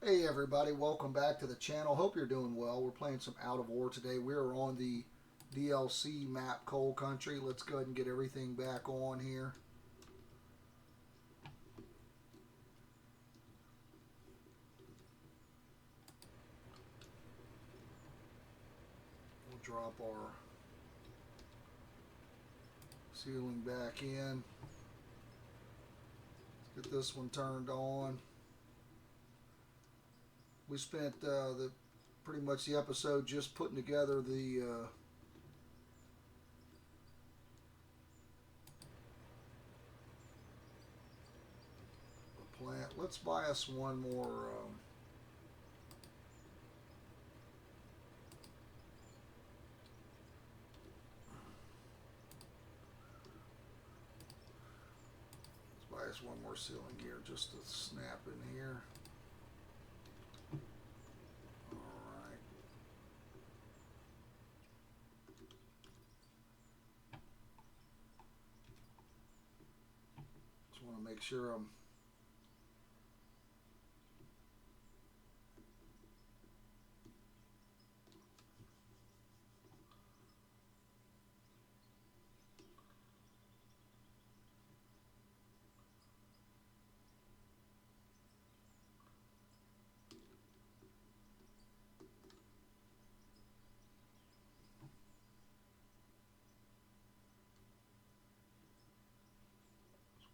Hey everybody, welcome back to the channel. Hope you're doing well. We're playing some Out of War today. We're on the DLC map Coal Country. Let's go ahead and get everything back on here. We'll drop our ceiling back in. Let's get this one turned on. We spent the pretty much the episode just putting together the plant. Let's buy us one more. Let's buy us one more ceiling gear just to snap in here. Alright. Just want to make sure I'm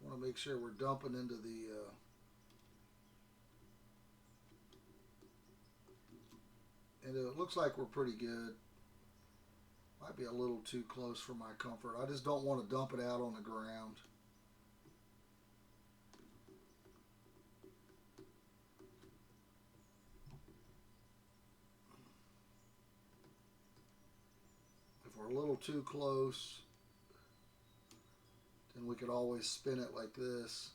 want to make sure we're dumping into the and it looks like we're pretty good. Might be a little too close for my comfort. I just don't want to dump it out on the ground. If we're a little too close, then we could always spin it like this.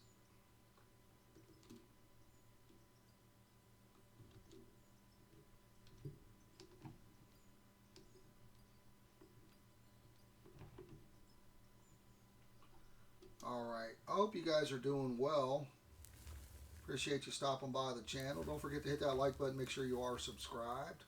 Alright, I hope you guys are doing well. Appreciate you stopping by the channel. Don't forget to hit that like button. Make sure you are subscribed.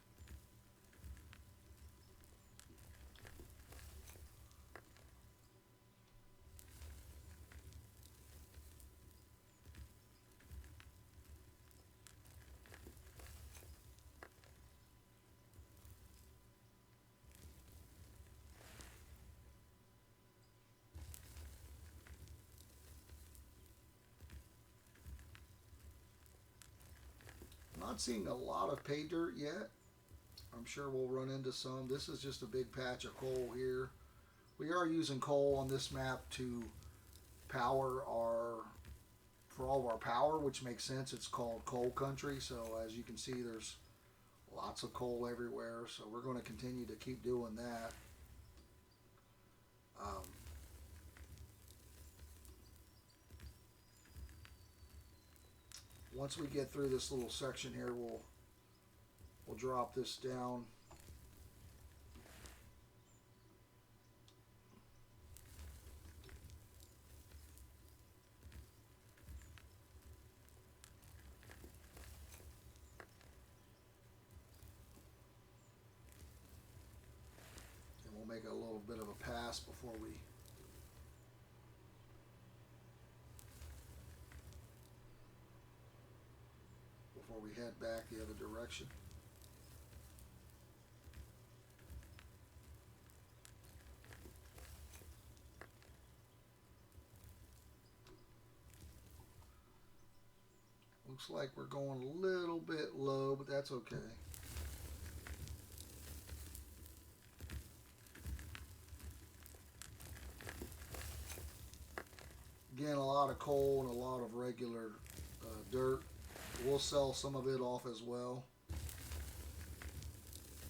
I'm not seeing a lot of pay dirt yet. I'm sure we'll run into some. This is just a big patch of coal here. We are using coal on this map to power our for all of our power, which makes sense. It's called Coal Country, so as you can see, there's lots of coal everywhere. So we're going to continue to keep doing that. Um, Once we get through this little section here, we'll drop this down. And we'll make a little bit of a pass before we head back the other direction. Looks like we're going a little bit low, but that's okay. Again, a lot of coal and a lot of regular dirt. We'll sell some of it off as well.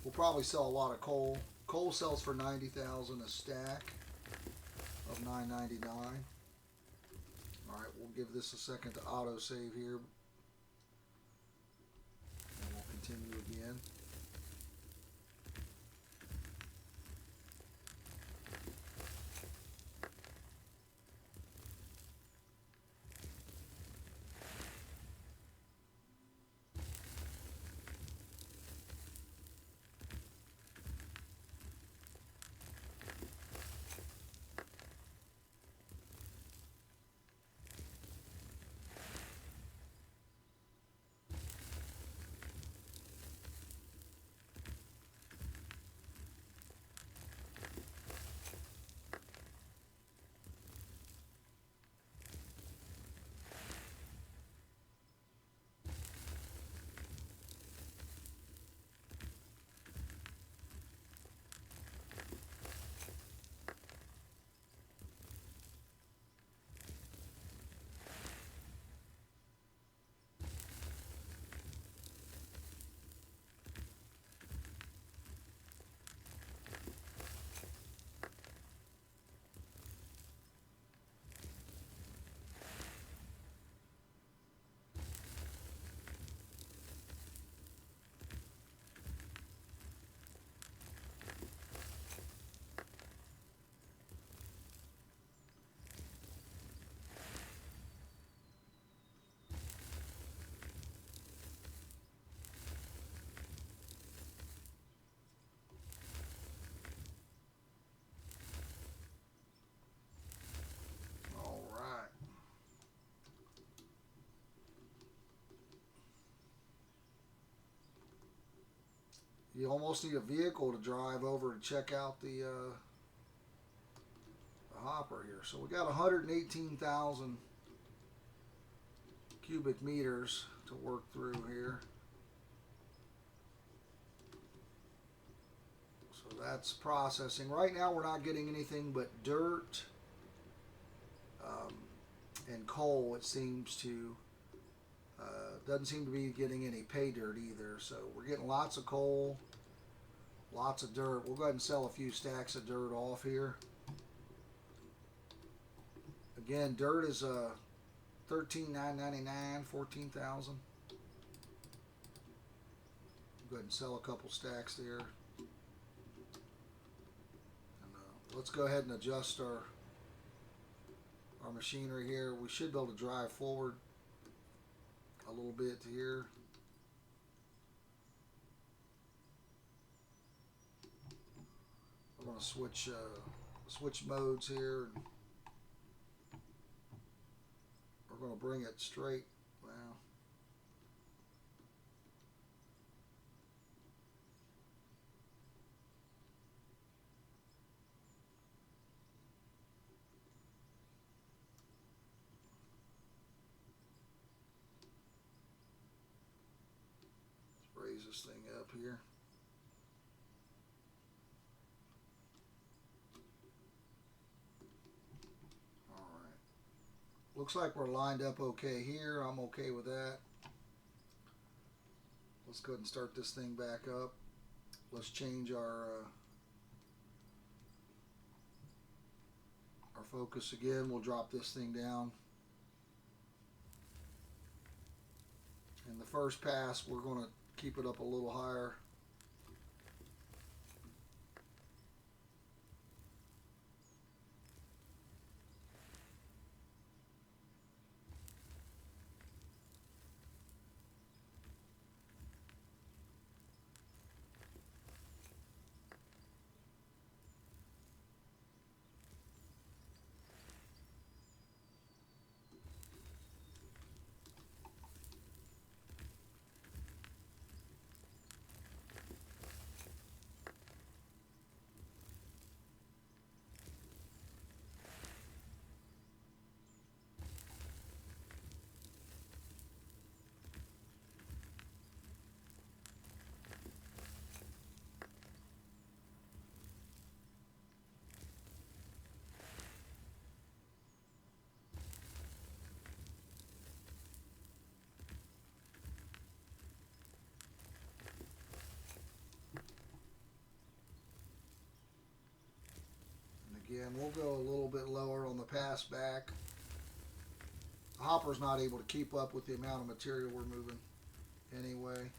We'll probably sell a lot of coal. Coal sells for 90,000 a stack of 9.99. All right, we'll give this a second to auto save here, and we'll continue again. You almost need a vehicle to drive over to check out the hopper here. So we got 118,000 cubic meters to work through here. So that's processing. Right now we're not getting anything but dirt and coal. It seems to doesn't seem to be getting any pay dirt either. So we're getting lots of coal, lots of dirt. We'll go ahead and sell a few stacks of dirt off here. Again, dirt is $13,999, 14,000. Go ahead and sell a couple stacks there. And, let's go ahead and adjust our machinery here. We should be able to drive forward a little bit here. We're going to switch modes here. And we're going to bring it straight. Well, let's raise this thing up here. Looks like we're lined up okay here. I'm okay with that. Let's go ahead and start this thing back up. Let's change our focus again. We'll drop this thing down. In the first pass, we're going to keep it up a little higher. Again, we'll go a little bit lower on the pass back. The hopper's not able to keep up with the amount of material we're moving anyway.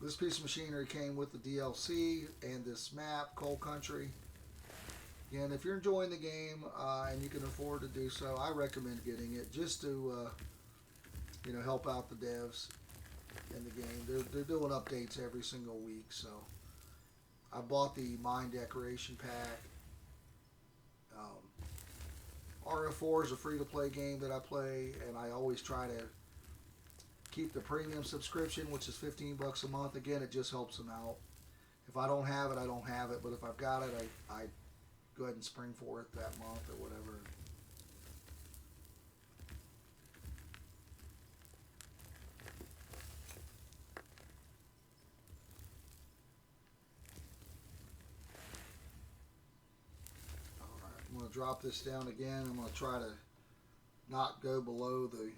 This piece of machinery came with the DLC and this map, Coal Country. Again, if you're enjoying the game and you can afford to do so, I recommend getting it just to help out the devs in the game. They're doing updates every single week, so I bought the mine decoration pack. RF4 is a free-to-play game that I play, and I always try to keep the premium subscription, which is $15 a month. Again, it just helps them out. If I don't have it, I don't have it, but if I've got it, I go ahead and spring for it that month or whatever. Alright, I'm going to drop this down again. I'm going to try to not go below the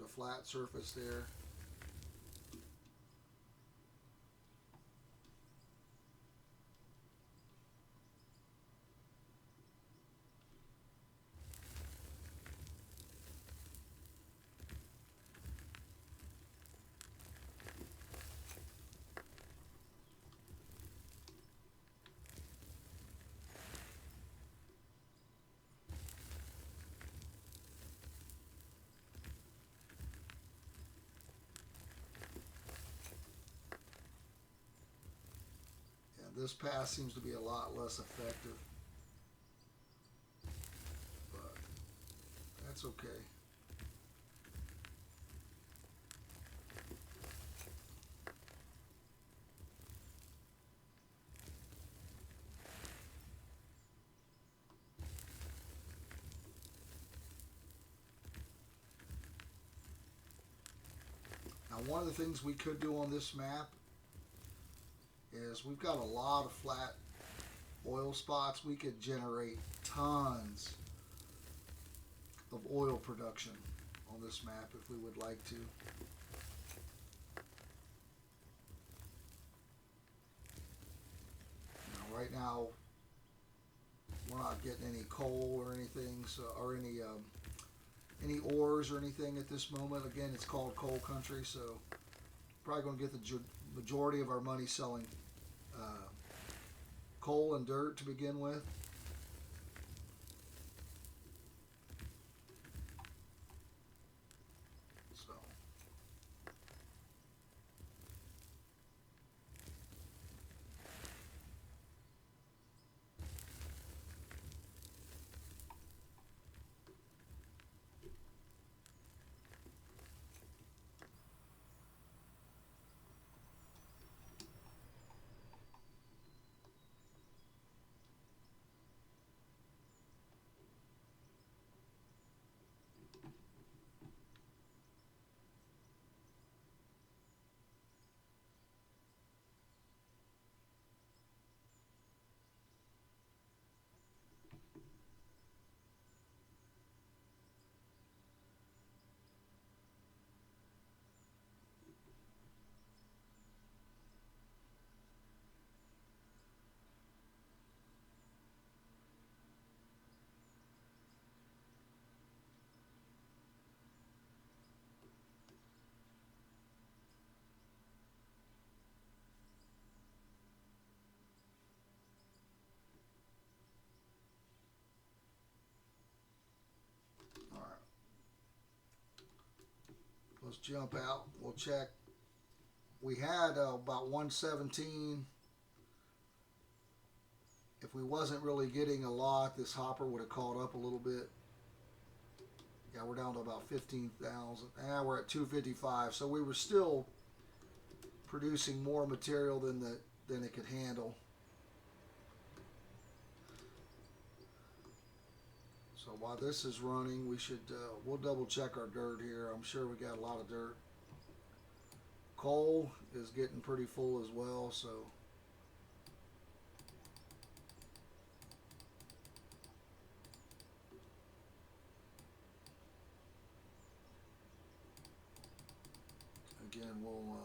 flat surface there. This pass seems to be a lot less effective, but that's okay. Now, one of the things we could do on this map is we've got a lot of flat oil spots. We could generate tons of oil production on this map if we would like to. Now, right now, we're not getting any coal or anything, so, or any ores or anything at this moment. Again, it's called coal country, so probably going to get the majority of our money selling coal and dirt to begin with. So all right, let's jump out. We'll check. We had about 117. If we wasn't really getting a lot, this hopper would have caught up a little bit. Yeah, we're down to about 15,000. Now we're at 255. So we were still producing more material than it could handle. So while this is running, we should we'll double check our dirt here. I'm sure we got a lot of dirt. Coal is getting pretty full as well, so again we'll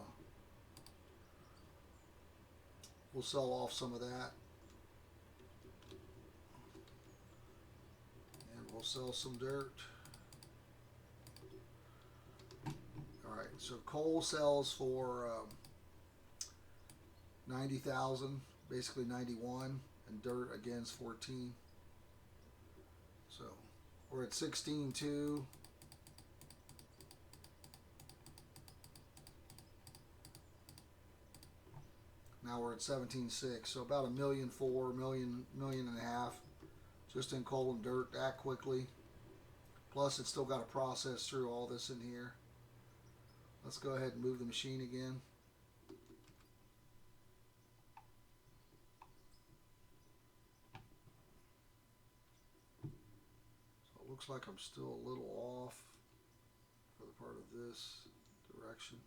sell off some of that, and we'll sell some dirt. Alright, so coal sells for 90,000, basically 91, and dirt again is 14. So we're at 16.2. Now we're at 17.6, so about $1.4 million, million and a half, just in coal and dirt that quickly. Plus, it's still got to process through all this in here. Let's go ahead and move the machine again. So it looks like I'm still a little off for the part of this direction.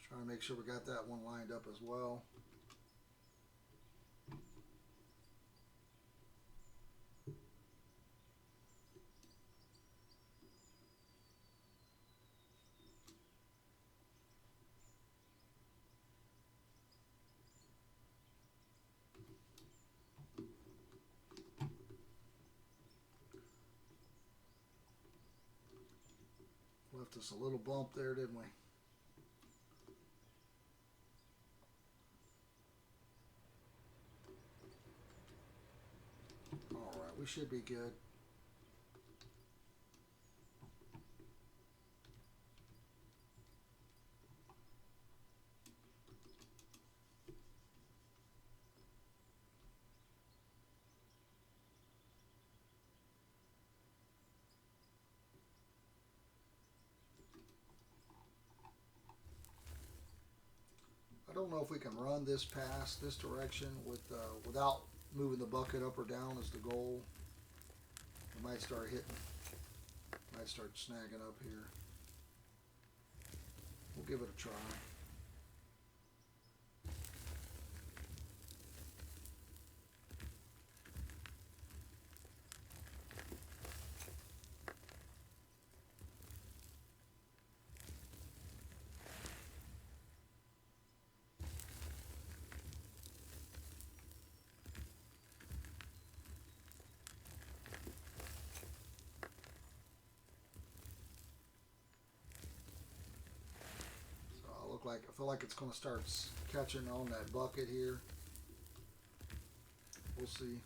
Trying to make sure we got that one lined up as well. Left us a little bump there, didn't we? All right, we should be good. I don't know if we can run this past this direction without moving the bucket up or down as the goal. We might start hitting, might start snagging up here. We'll give it a try. I feel like it's going to start catching on that bucket here. We'll see.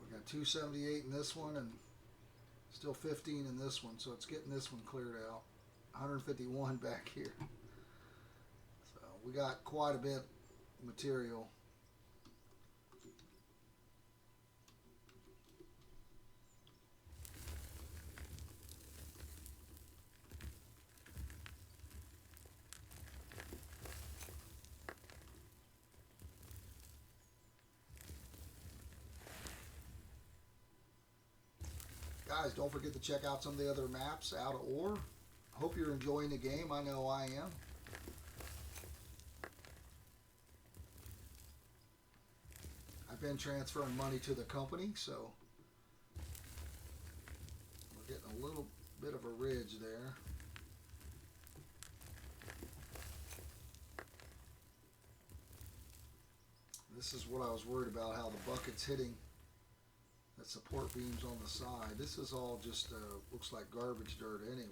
We got 278 in this one and still 15 in this one, so it's getting this one cleared out. 151 back here. So we got quite a bit of material. Guys, don't forget to check out some of the other maps out of Ore. Hope you're enjoying the game. I know I am. I've been transferring money to the company, so we're getting a little bit of a ridge there. This is what I was worried about, how the bucket's hitting that support beams on the side. This is all just looks like garbage dirt anyway.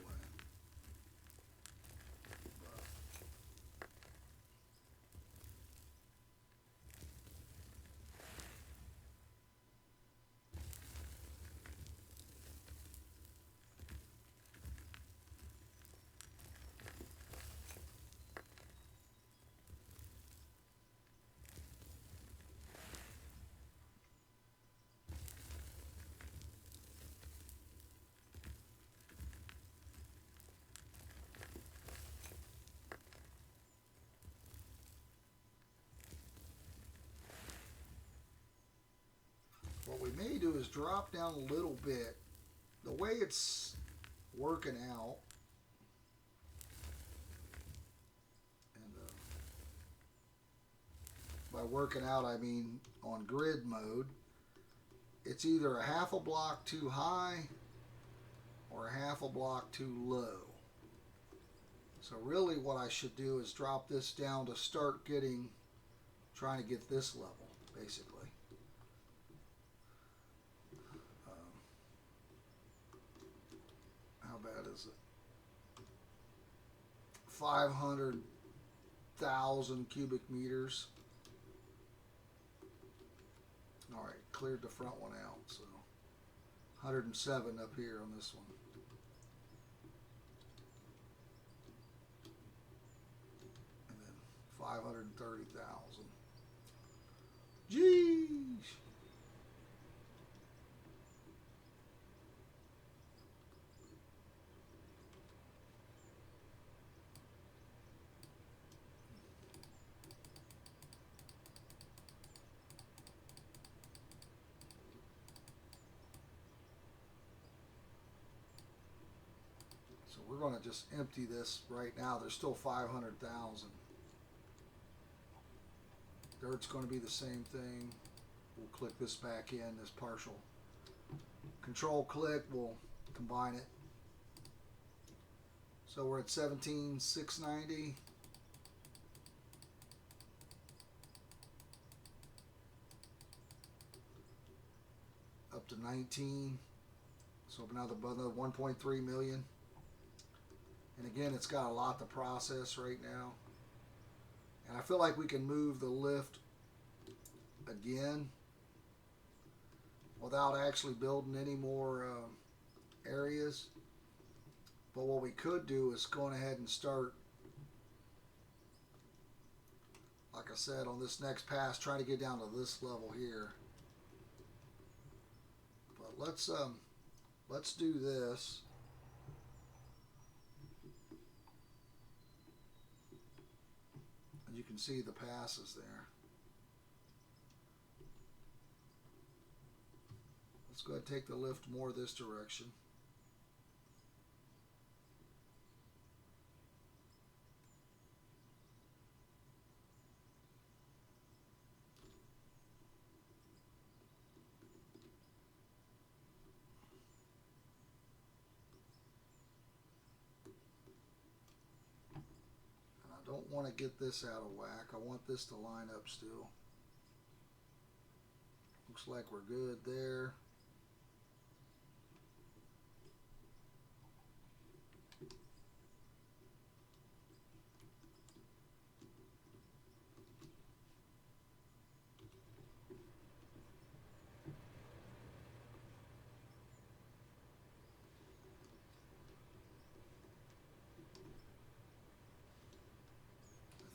What we may do is drop down a little bit. The way it's working out, and by working out I mean on grid mode, it's either a half a block too high or half a block too low. So really what I should do is drop this down to start trying to get this level, basically. How bad is it? 500,000 cubic meters. All right, cleared the front one out, so 107 up here on this one. And then 530,000. Jeez. So we're going to just empty this right now. There's still 500,000. Dirt's going to be the same thing. We'll click this back in, this partial. Control click, we'll combine it. So we're at 17,690. Up to 19. So another 1.3 million. And again, it's got a lot to process right now. And I feel like we can move the lift again without actually building any more areas. But what we could do is go ahead and start, like I said, on this next pass, try to get down to this level here. But let's do this. And you can see the passes there. Let's go ahead and take the lift more this direction. Don't want to get this out of whack. I want this to line up still. Looks like we're good there.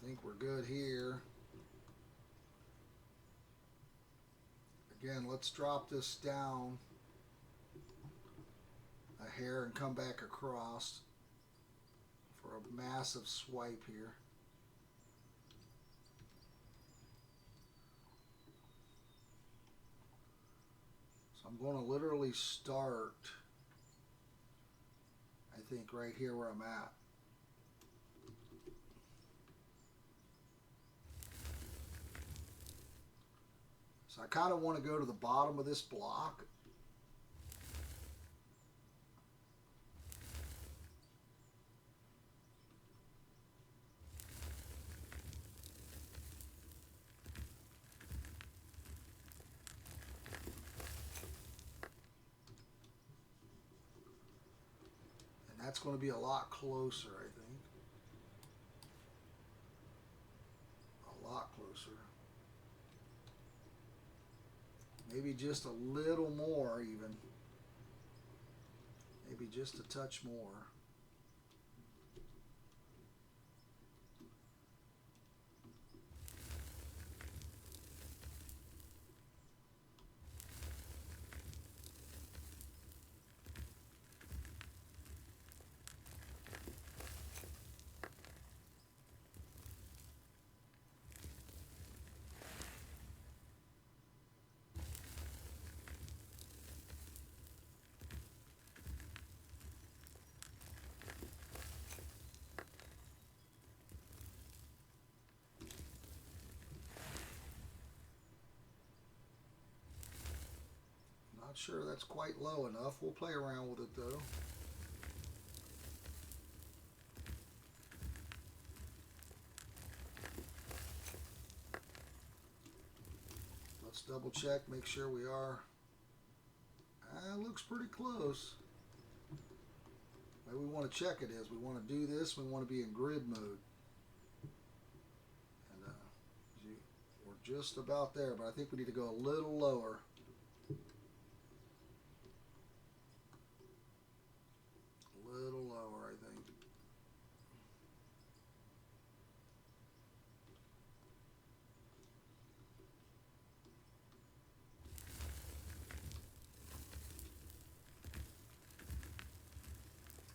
I think we're good here. Again, let's drop this down a hair and come back across for a massive swipe here. So I'm going to literally start, I think, right here where I'm at. So I kind of want to go to the bottom of this block. And that's going to be a lot closer, I think. A lot closer. Maybe just a little more even. Maybe just a touch more. Not sure that's quite low enough. We'll play around with it though. Let's double check, make sure we are. Looks pretty close. The way we want to check it is we want to do this, we want to be in grid mode. And we're just about there, but I think we need to go a little lower. A little lower, I think.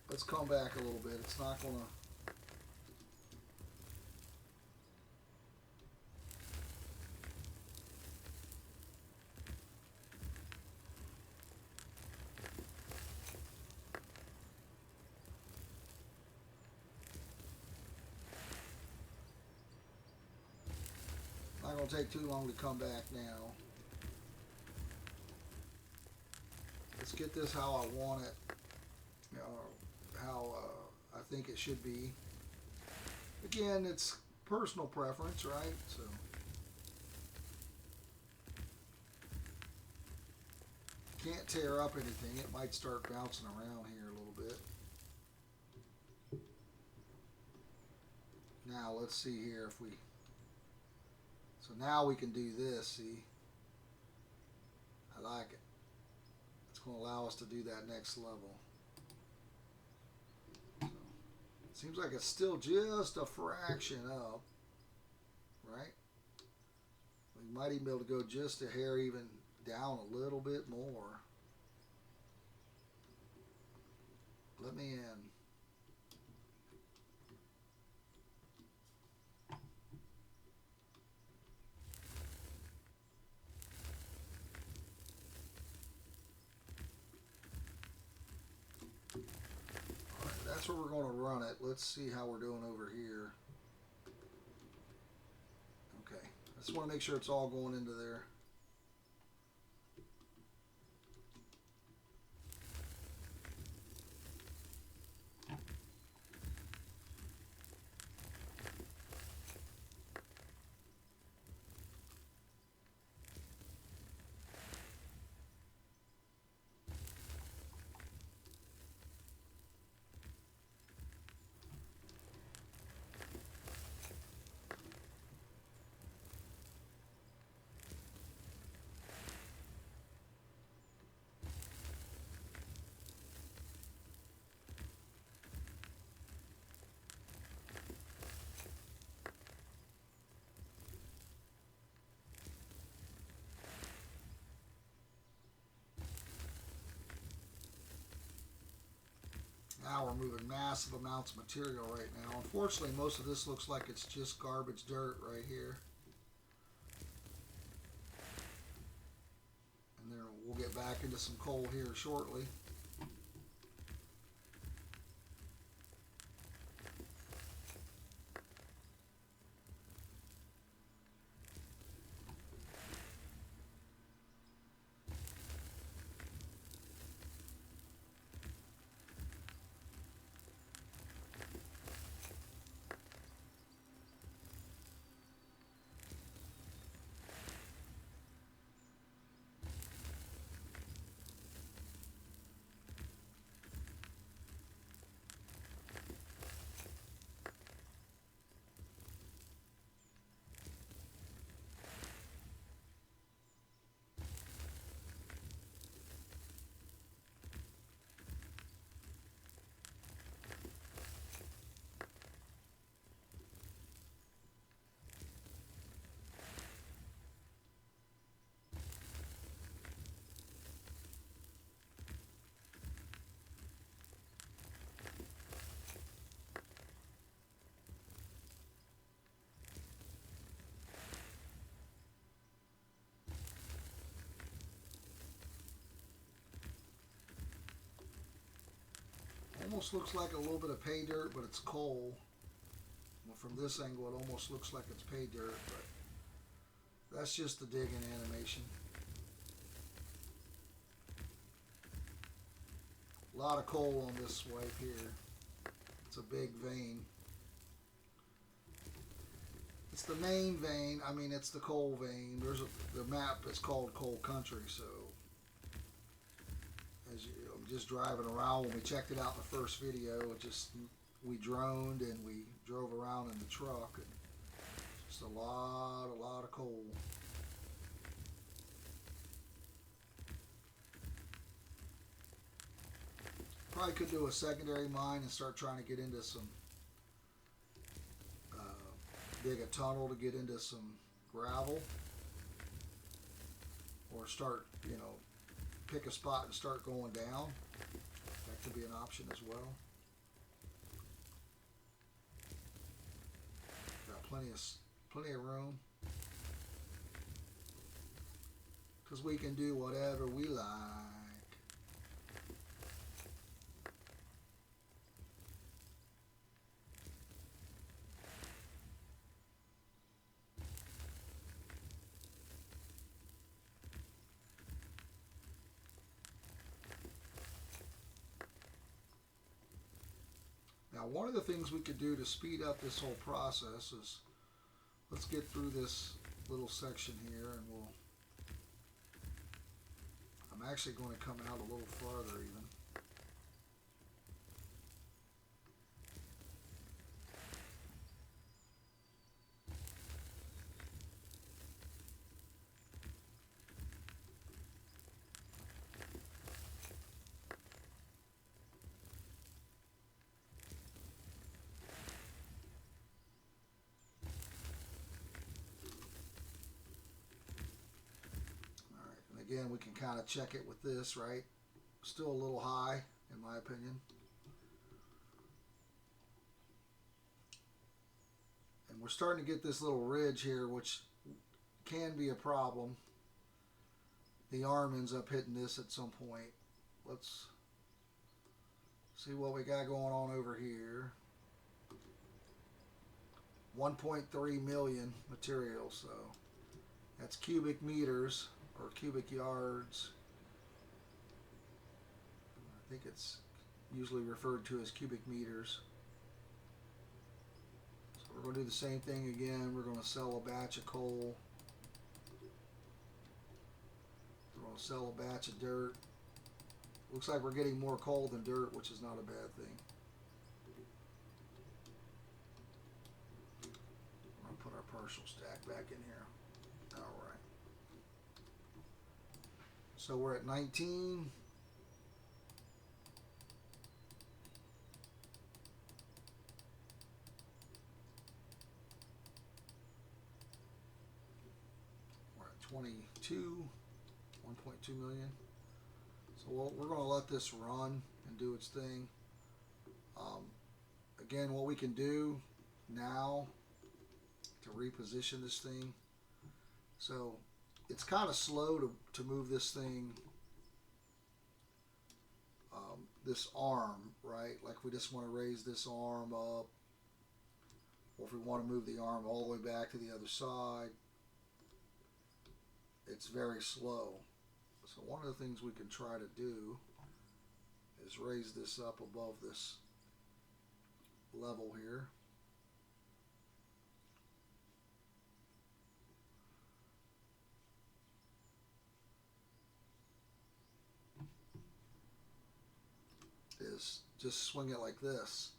Let's come back a little bit. It's not going to... Not going to take too long to come back now. Let's get this how I want it. How I think it should be. Again, it's personal preference, right? So can't tear up anything. It might start bouncing around here a little bit. Now let's see here if we... So now we can do this, see? I like it. It's going to allow us to do that next level. Seems like it's still just a fraction up, right? We might even be able to go just a hair even down a little bit more. Let me in. That's where we're going to run it. Let's see how we're doing over here. Okay. I just want to make sure it's all going into there. Now we're moving massive amounts of material right now. Unfortunately, most of this looks like it's just garbage dirt right here. And then we'll get back into some coal here shortly. Almost looks like a little bit of pay dirt, but it's coal. Well, from this angle, it almost looks like it's pay dirt, but that's just the digging animation. A lot of coal on this swipe here. It's a big vein. It's the main vein. I mean, it's the coal vein. The map is called Coal Country, so I'm just driving around. When we checked it out in the first video, we droned and we drove around in the truck, and just a lot of coal. Probably could do a secondary mine and start trying to get into some, dig a tunnel to get into some gravel, or start, pick a spot and start going down. That could be an option as well. Got plenty of room, because we can do whatever we like. Now, one of the things we could do to speed up this whole process is, let's get through this little section here, and I'm actually going to come out a little farther even. Again, we can kind of check it with this, right? Still a little high, in my opinion. And we're starting to get this little ridge here, which can be a problem. The arm ends up hitting this at some point. Let's see what we got going on over here. 1.3 million material, so that's cubic meters or cubic yards. I think it's usually referred to as cubic meters. So we're going to do the same thing again. We're going to sell a batch of coal. We're going to sell a batch of dirt. Looks like we're getting more coal than dirt, which is not a bad thing. I'm going to put our partial stack back in here. Alright. So we're at 19. We're at 22. 1.2 million. So we're going to let this run and do its thing. Again, what we can do now to reposition this thing. So it's kind of slow to move this thing, this arm, right? Like we just want to raise this arm up, or if we want to move the arm all the way back to the other side, it's very slow. So one of the things we can try to do is raise this up above this level here. Is just swing it like this.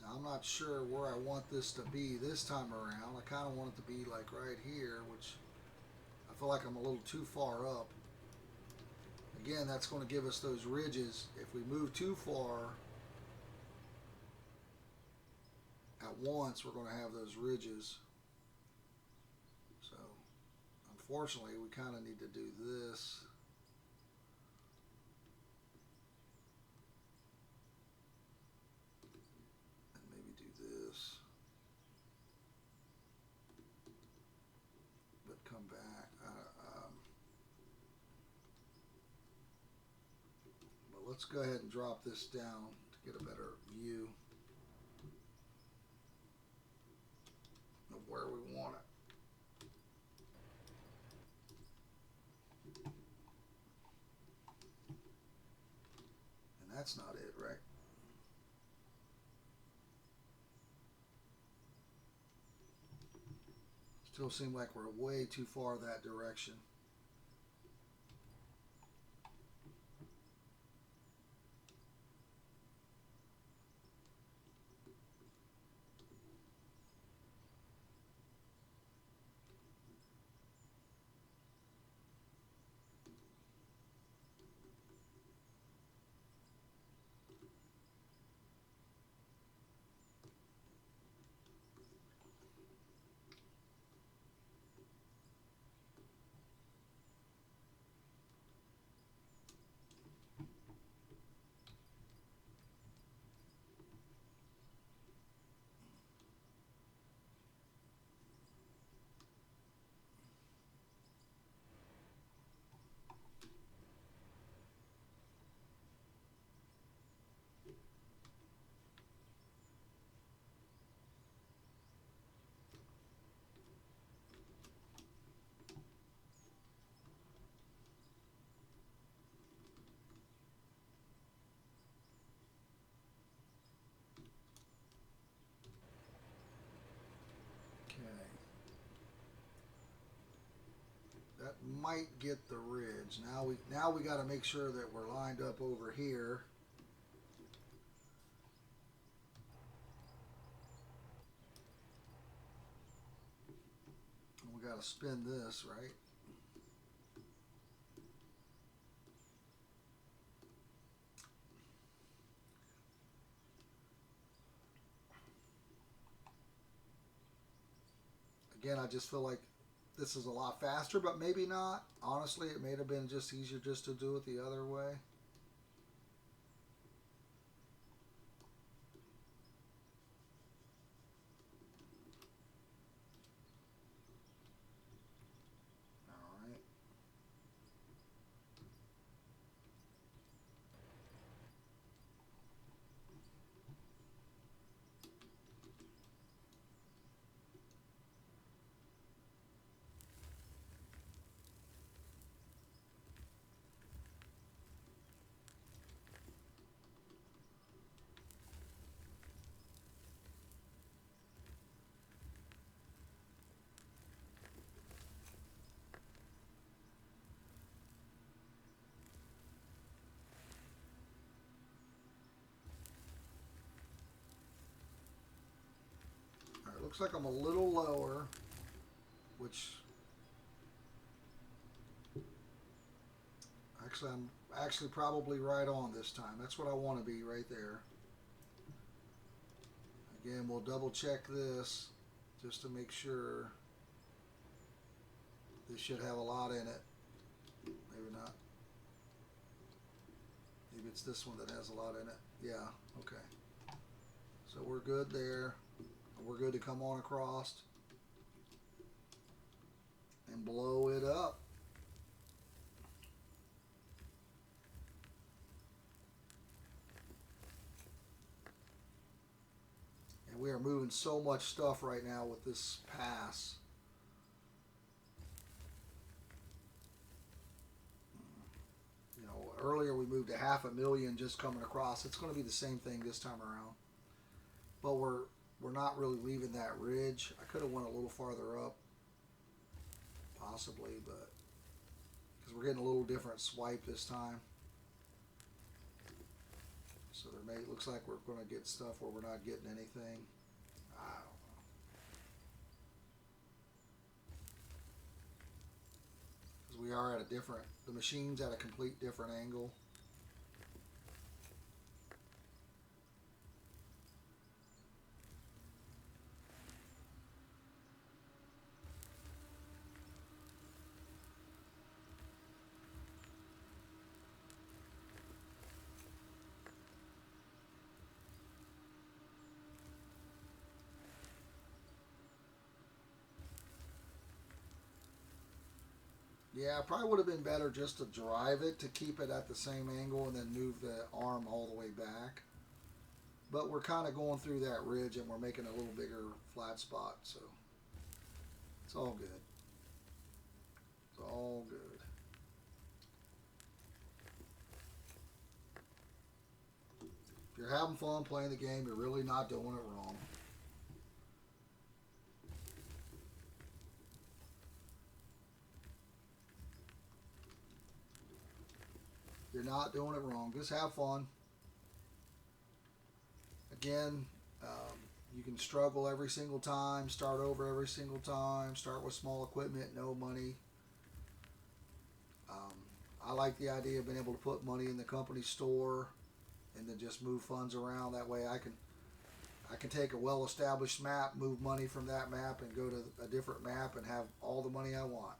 I'm not sure where I want this to be this time around. I kind of want it to be like right here, which I feel like I'm a little too far up. Again, that's going to give us those ridges. If we move too far at once, we're going to have those ridges. So, unfortunately, we kind of need to do this. let's go ahead and drop this down to get a better view of where we want it. And that's not it, right? Still seem like we're way too far that direction. That might get the ridge. Now we got to make sure that we're lined up over here. And we got to spin this, right? Again, I just feel like this is a lot faster, but maybe not. Honestly, it may have been just easier just to do it the other way. All right. All right, looks like I'm a little lower, which actually I'm actually probably right on this time. That's what I want to be, right there. Again, we'll double check this just to make sure. This should have a lot in it. Maybe not. Maybe it's this one that has a lot in it. Yeah, okay. So we're good there. We're good to come on across and blow it up. And we are moving so much stuff right now with this pass. You know, earlier we moved to 500,000 just coming across. It's going to be the same thing this time around. But we're not really leaving that ridge. I could have went a little farther up, possibly, but because we're getting a little different swipe this time. So there looks like we're going to get stuff where we're not getting anything. I don't know. Because we are at a different, the machine's at a complete different angle. Yeah, probably would have been better just to drive it to keep it at the same angle and then move the arm all the way back. But we're kind of going through that ridge and we're making a little bigger flat spot, so it's all good. It's all good. If you're having fun playing the game, you're really not doing it wrong. You're not doing it wrong. Just have fun. Again, you can struggle every single time, start over every single time, start with small equipment, no money. I like the idea of being able to put money in the company store and then just move funds around. That way I can take a well-established map, move money from that map and go to a different map and have all the money I want.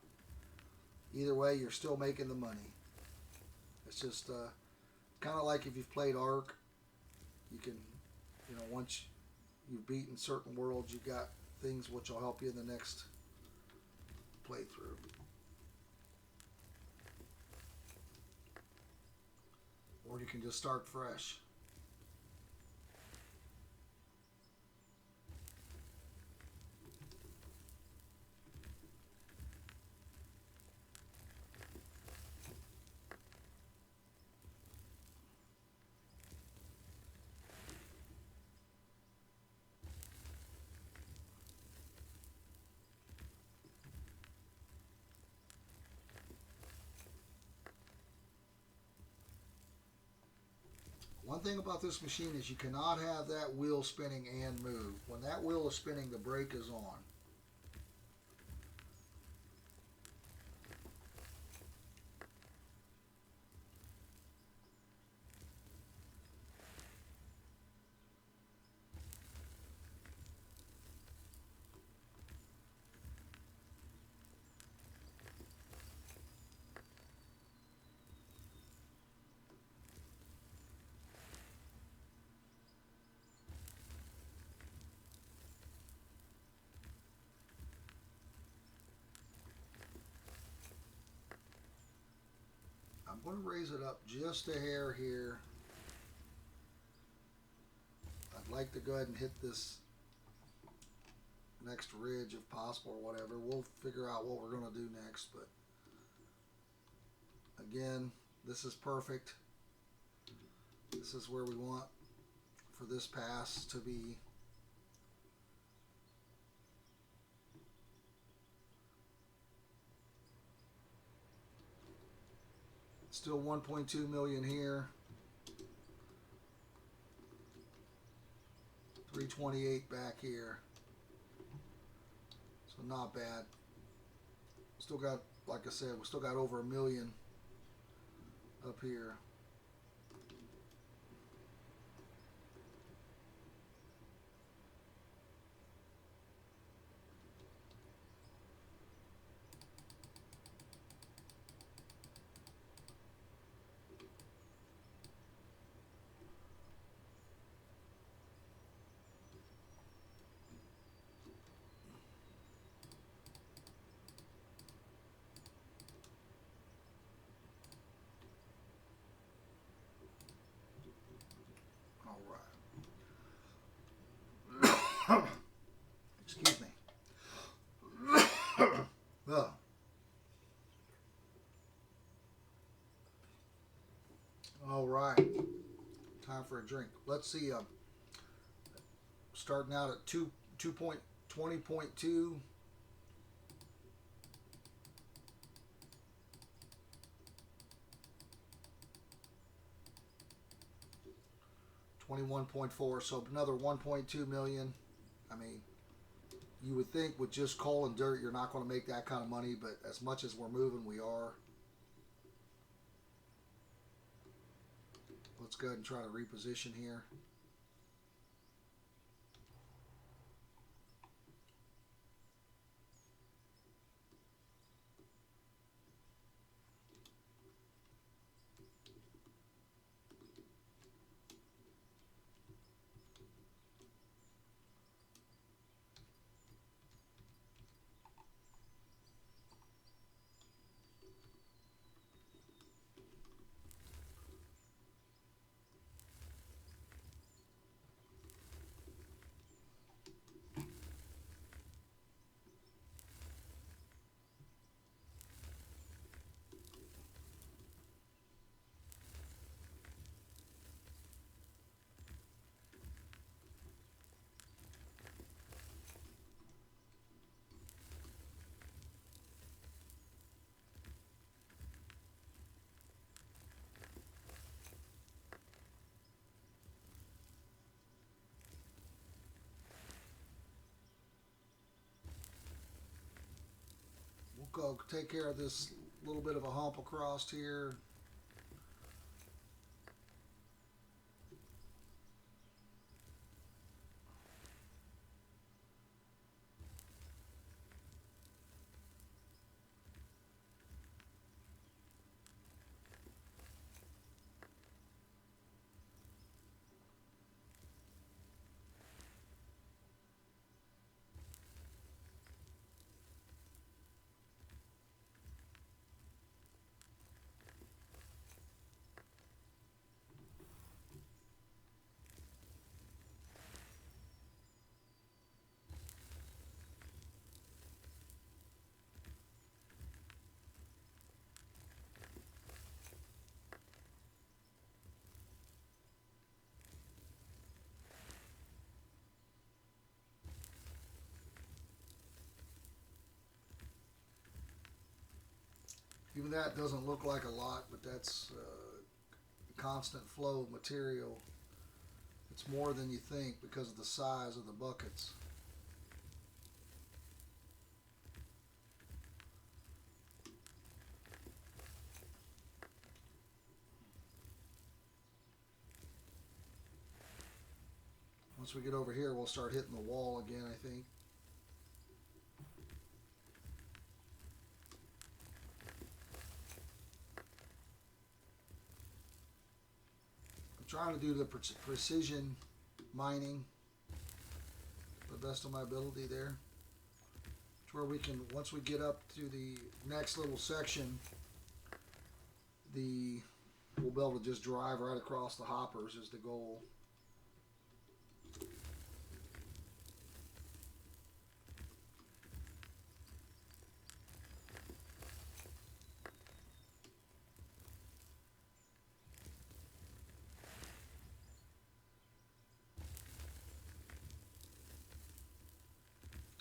Either way, you're still making the money. It's just kind of like if you've played Ark, you can, once you've beaten certain worlds, you've got things which will help you in the next playthrough. Or you can just start fresh. One thing about this machine is you cannot have that wheel spinning and move. When that wheel is spinning, the brake is on. I'm going to raise it up just a hair here. I'd like to go ahead and hit this next ridge if possible or whatever. We'll figure out what we're going to do next, but again, this is perfect. This is where we want for this pass to be. Still 1.2 million here. 328 back here. So not bad. Still got, like I said, we still got over 1 million up here. Excuse me. Oh. All right. Time for a drink. Let's see. Starting out at 20.2. 21.4, so another 1.2 million. I mean, you would think with just coal and dirt, you're not going to make that kind of money, but as much as we're moving, we are. Let's go ahead and try to reposition here. go take care of this little bit of a hump across here. Even that doesn't look like a lot, but that's constant flow of material. It's more than you think because of the size of the buckets. Once we get over here, we'll start hitting the wall again, I think. I'm trying to do the precision mining to the best of my ability there. It's where we can, once we get up to the next little section, we'll be able to just drive right across the hoppers is the goal.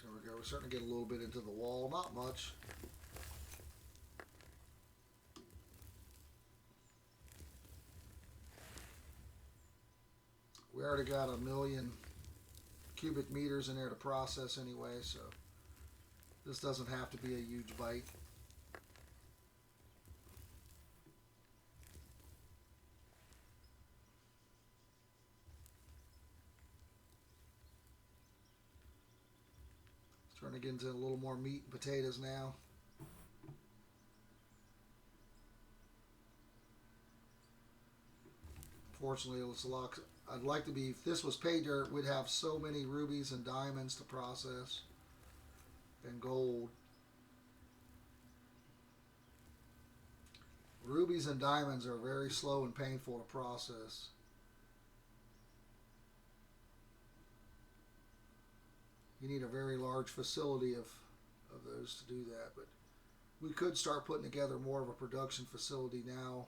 There we go. We're starting to get a little bit into the wall. Not much. We already got 1,000,000 cubic meters in there to process anyway, so this doesn't have to be a huge bite. Starting to get into a little more meat and potatoes now. Fortunately, it's a lot. I'd like to be, if this was pay dirt, we'd have so many rubies and diamonds to process and gold. Rubies and diamonds are very slow and painful to process. You need a very large facility of those to do that, but we could start putting together more of a production facility now.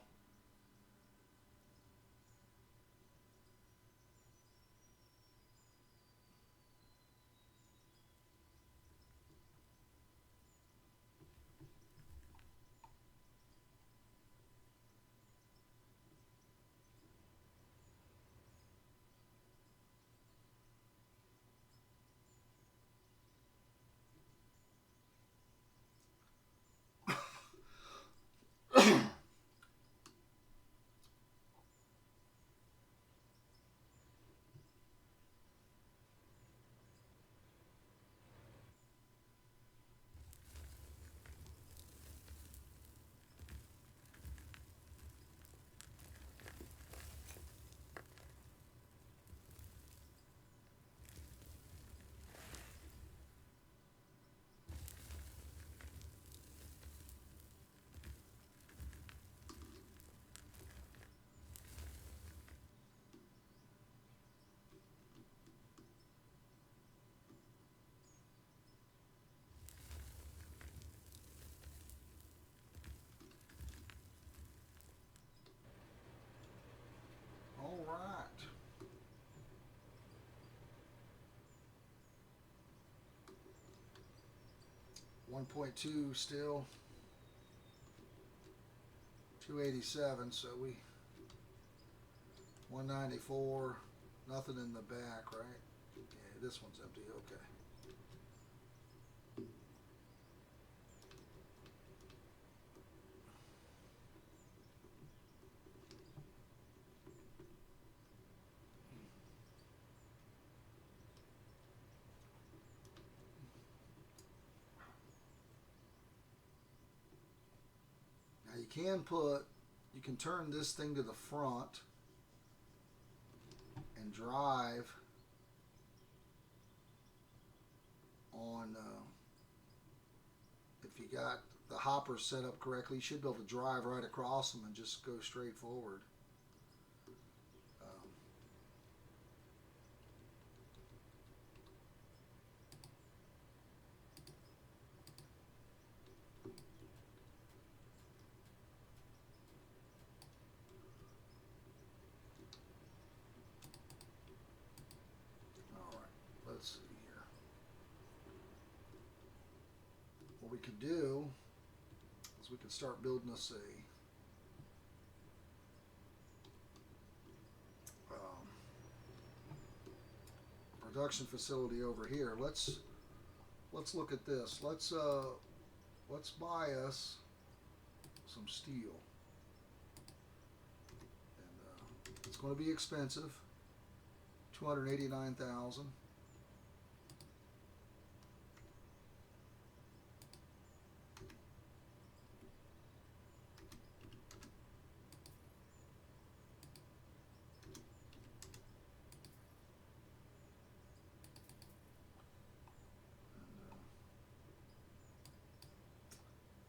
All right. $1.2 still. 287, so we 194. Nothing in the back, right? Yeah, this one's empty. Okay. you can turn this thing to the front and drive on, if you got the hoppers set up correctly, you should be able to drive right across them and just go straight forward. Let's see here. What we could do is we could start building us a production facility over here. Let's look at this. Let's buy us some steel, and it's going to be expensive. 289,000.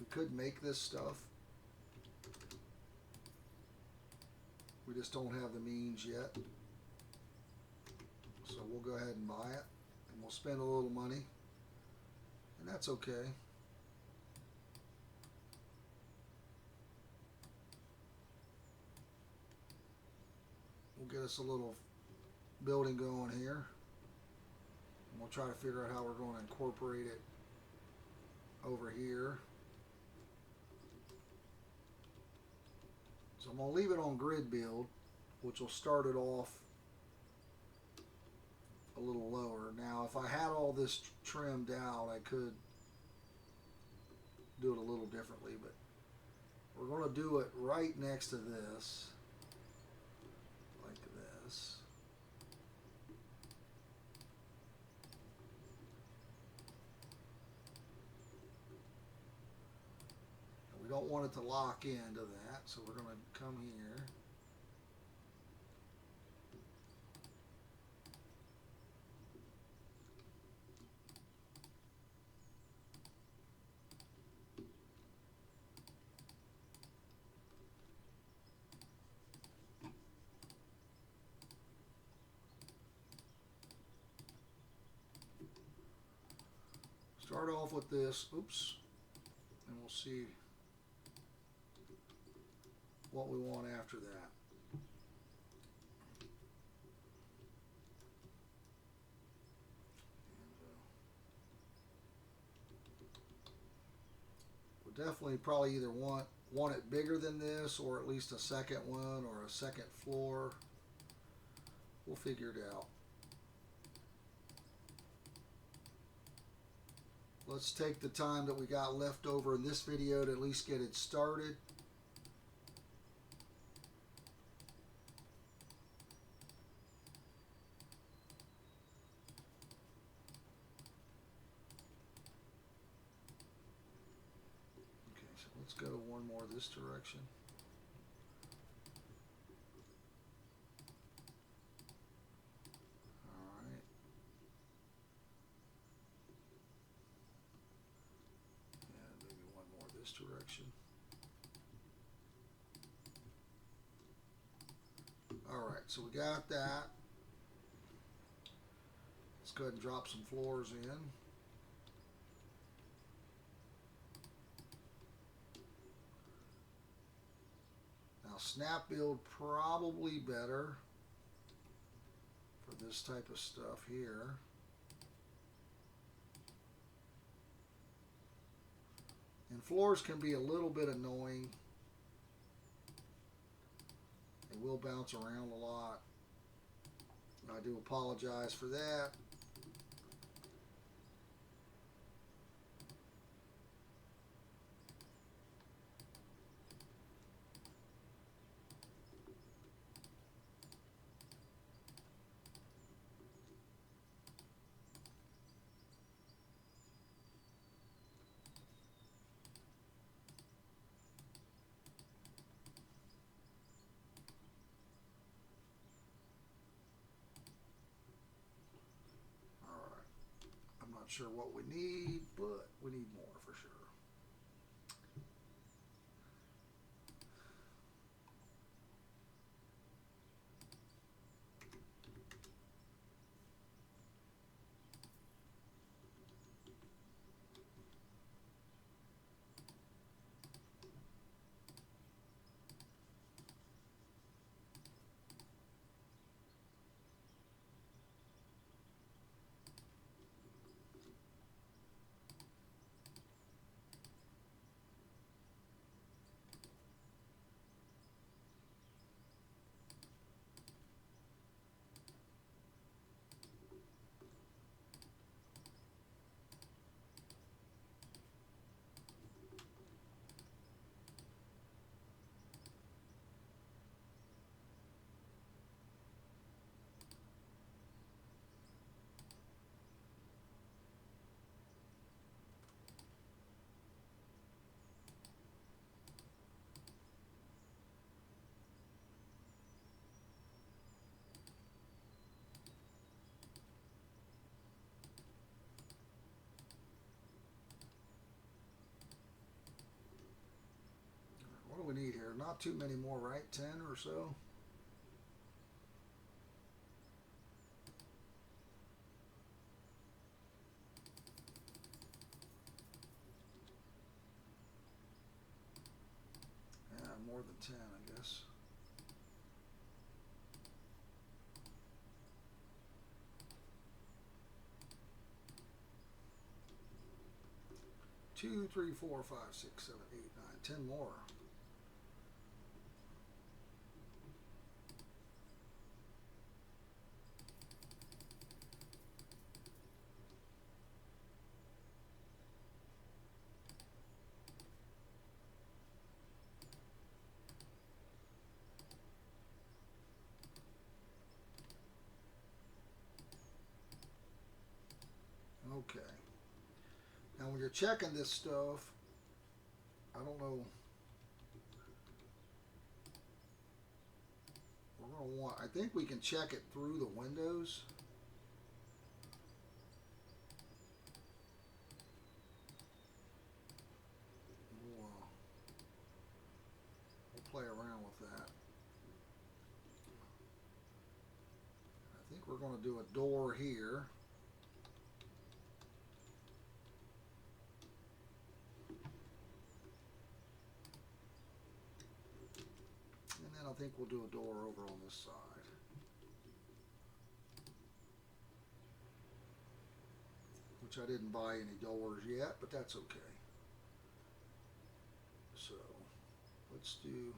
Could make this stuff. We just don't have the means yet. So we'll go ahead and buy it, and we'll spend a little money, and that's okay. We'll get us a little building going here, and we'll try to figure out how we're going to incorporate it over here. So I'm going to leave it on grid build, which will start it off a little lower. Now, if I had all this trimmed out, I could do it a little differently, but we're going to do it right next to this, like this. We don't want it to lock into that, so we're going to come here. Start off with this, oops, and we'll see what we want after that. We'll definitely probably either want it bigger than this, or at least a second one, or a second floor. We'll figure it out. Let's take the time that we got left over in this video to at least get it started. Let's go one more this direction. All right. And maybe one more this direction. All right, so we got that. Let's go ahead and drop some floors in. Snap build probably better for this type of stuff here. And floors can be a little bit annoying. They will bounce around a lot. I do apologize for that. Not sure what we need, but we need more for sure. What do we need here? Not too many more, right? 10 or so? Yeah, more than 10, I guess. Two, three, four, five, six, seven, eight, nine, 10 more. Okay. Now, when you're checking this stuff, I don't know. We're going to want, I think we can check it through the windows. We'll play around with that. I think we're going to do a door here. And then I think we'll do a door over on this side. Which I didn't buy any doors yet, but that's okay. So, let's do...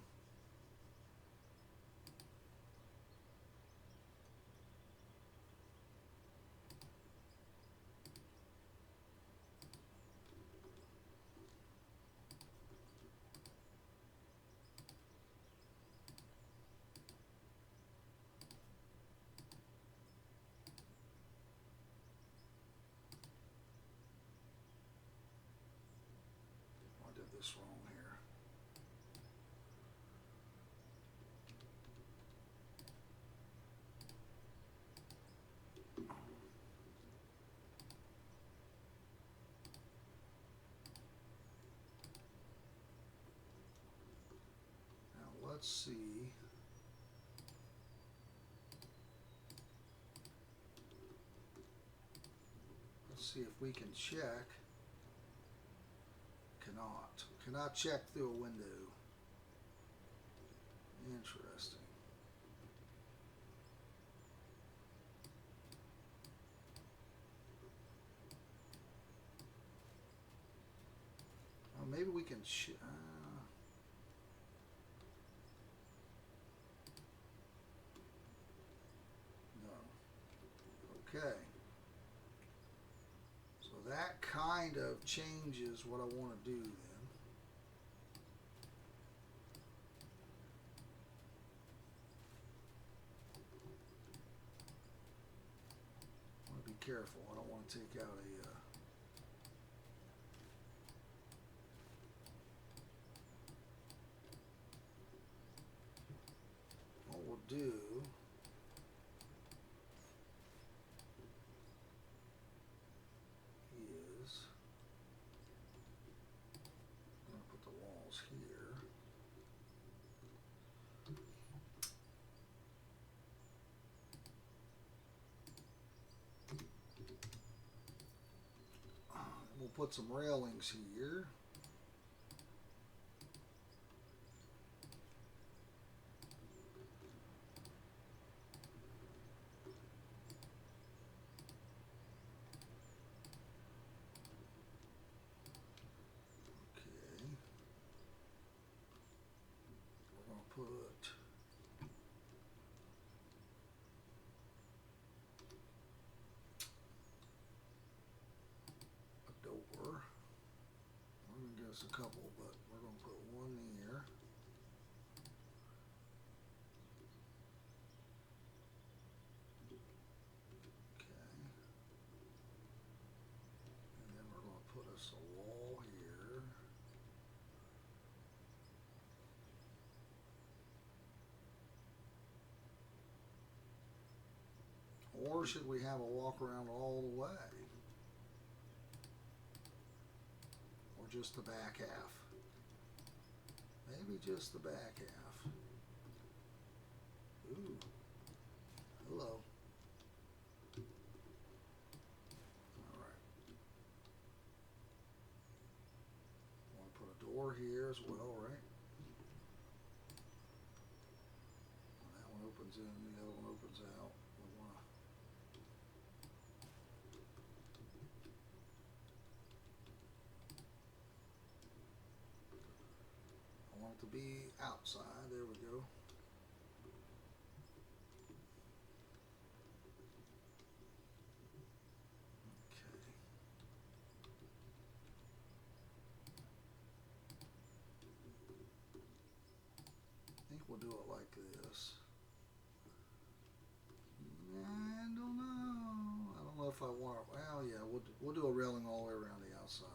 I did this wrong here. Now let's see. Let's see if we can check. Cannot check through a window. Interesting. Well, maybe we can no. Okay. So that kind of changes what I want to do then. I want to be careful. I don't want to take out a what we'll do put some railings here. Okay. We're going to put a door. We're going to get us a couple, but we're going to put one here. And then we're going to put us a wall here. Or should we have a walk around all the way? Or just the back half? Maybe just the back half. Ooh. Hello. Alright. Want to put a door here as well, right? That one opens in, the other one opens out. We want to to be outside. There we go. Okay. I think we'll do it like this. I don't know. I don't know if I want to. Well, yeah, we'll do a railing all the way around the outside.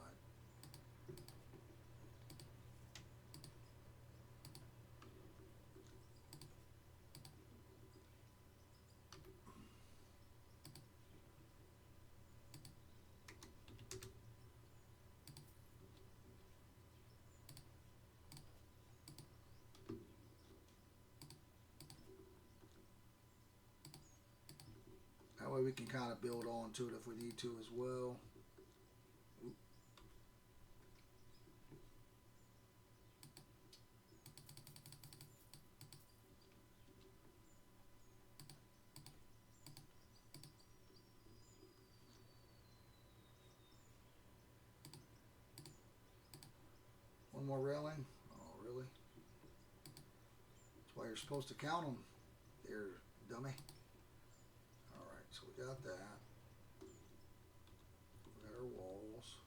That way we can kind of build on to it if we need to as well. Oop. One more railing? Oh, really? That's why you're supposed to count them there, dummy. Alright, so we got that. We got our walls.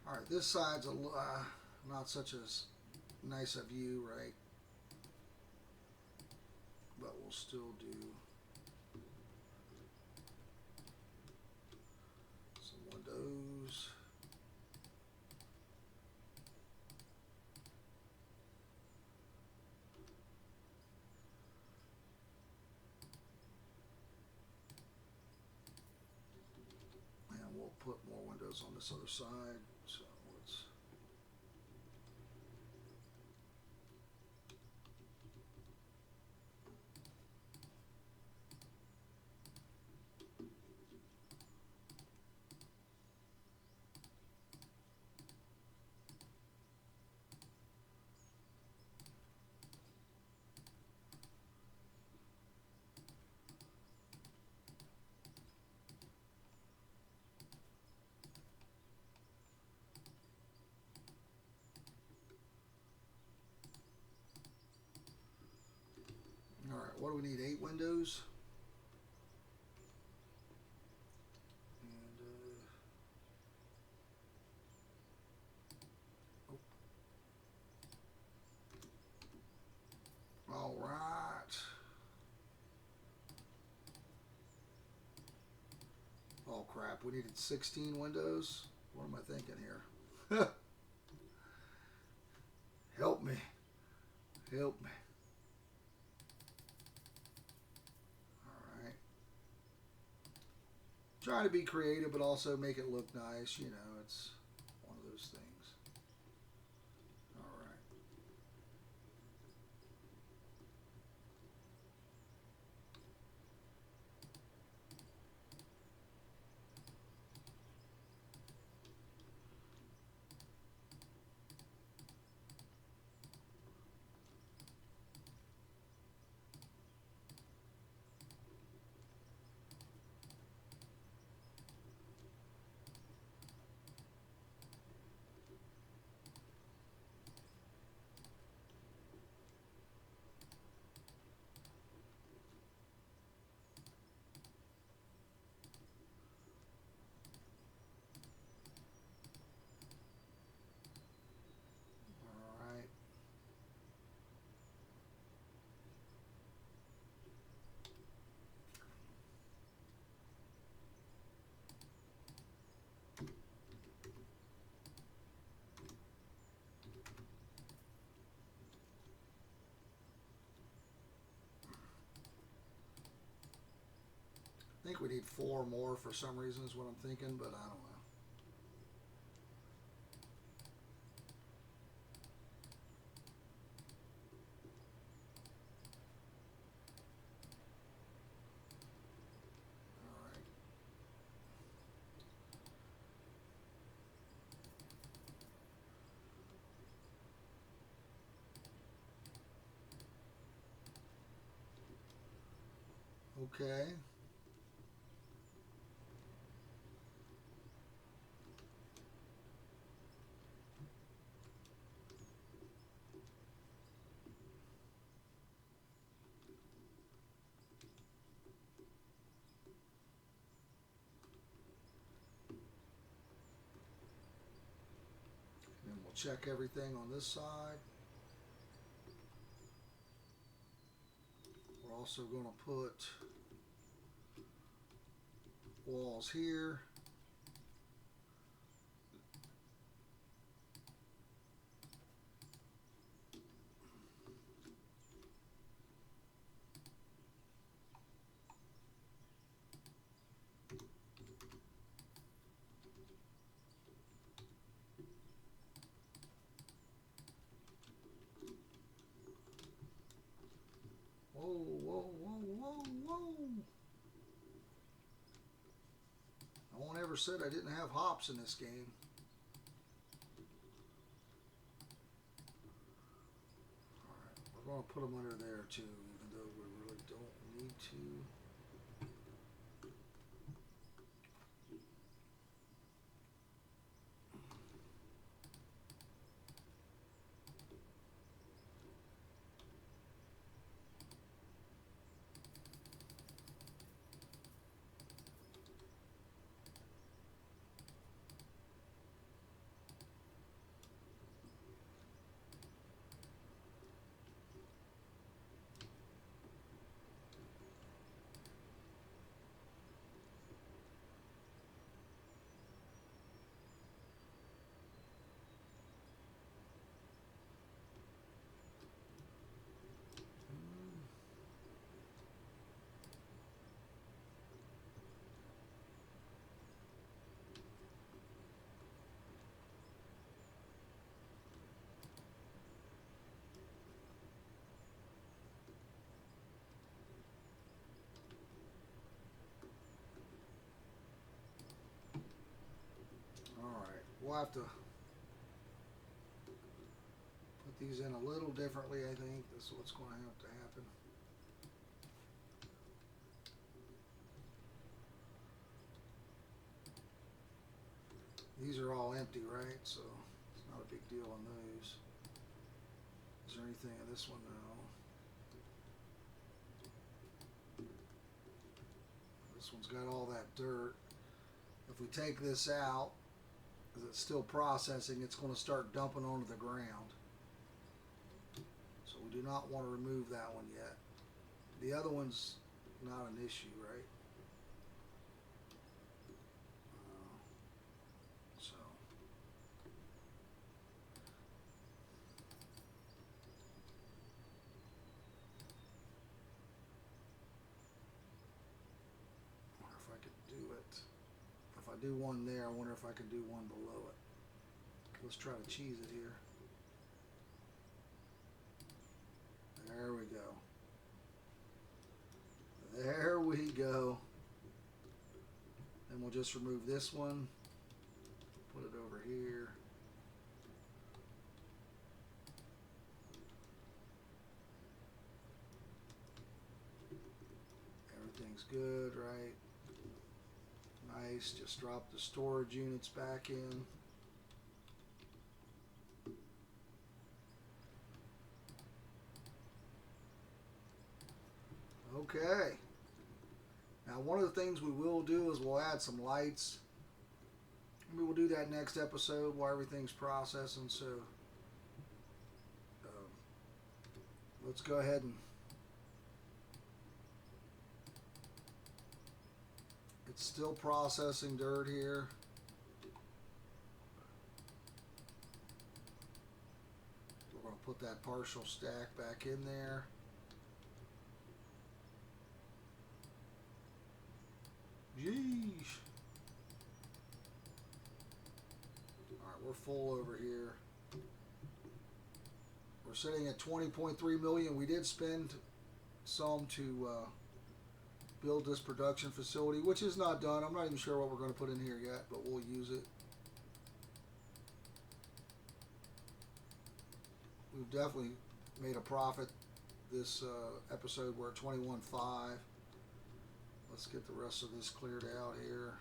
Alright, this side's not such as nice a view, right? But we'll still do some windows. And we'll put more windows on this other side. So let's do we need? 8 windows. And all right. Oh crap! We needed 16 windows. What am I thinking here? Help me. Help me. Alright. Try to be creative, but also make it look nice. You know, it's one of those things. Alright. Alright. I think we need 4 more for some reason is what I'm thinking, but I don't know. Okay. And we'll check everything on this side. We're also going to put walls here. Whoa, whoa, whoa, whoa, whoa. No one ever said I didn't have hops in this game. Alright, we're going to put them under there too, even though we really don't need to. Alright, we'll have to put these in a little differently, I think. This is what's going to have to happen. These are all empty, right? So it's not a big deal on those. Is there anything in this one? No. This one's got all that dirt. If we take this out, because it's still processing, it's going to start dumping onto the ground. So we do not want to remove that one yet. The other one's not an issue, right? So I wonder if I could do it. If I do one there, I wonder if I can do one below it. Let's try to cheese it here. There we go. There we go. Then we'll just remove this one. Put it over here. Everything's good, right? Nice. Just drop the storage units back in. Okay. Now, one of the things we will do is we'll add some lights. Maybe we'll do that next episode while everything's processing. So let's go ahead and it's still processing dirt here. We're going to put that partial stack back in there. Yeesh. Alright, we're full over here. We're sitting at 20.3 million. We did spend some to build this production facility, which is not done. I'm not even sure what we're going to put in here yet, but we'll use it. We've definitely made a profit this episode. We're at 21.5. Let's get the rest of this cleared out here.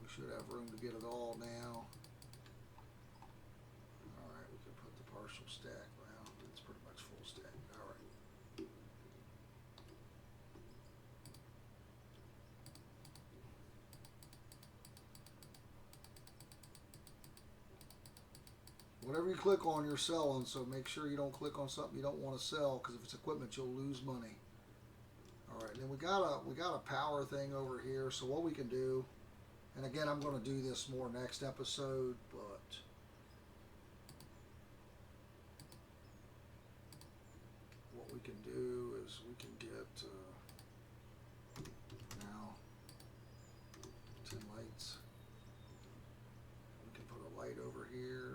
We should have room to get it all now. Alright, we can put the partial stack now. It's pretty much full stack. Alright. Whatever you click on, you're selling, so make sure you don't click on something you don't want to sell, because if it's equipment, you'll lose money. Alright, then we got a power thing over here, so what we can do, and again, I'm going to do this more next episode, but what we can do is we can get now 10 lights. We can put a light over here.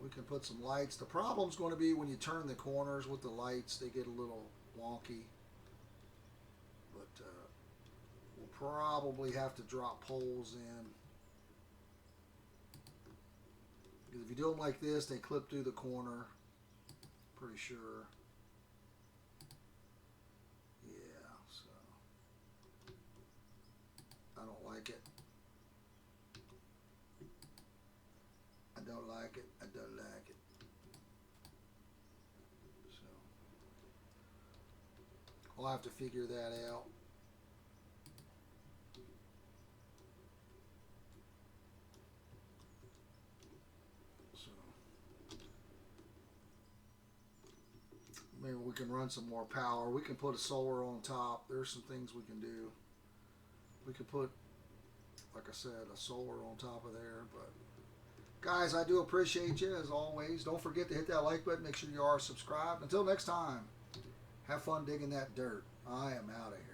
We can put some lights. The problem's going to be when you turn the corners with the lights, they get a little wonky. But we'll probably have to drop poles in. Because if you do them like this, they clip through the corner. Pretty sure. Yeah, so I don't like it. I don't like it. I don't like it. So I'll have to figure that out. So maybe we can run some more power. We can put a solar on top. There's some things we can do. We could put, like I said, a solar on top of there, but guys, I do appreciate you as always. Don't forget to hit that like button. Make sure you are subscribed. Until next time, have fun digging that dirt. I am out of here.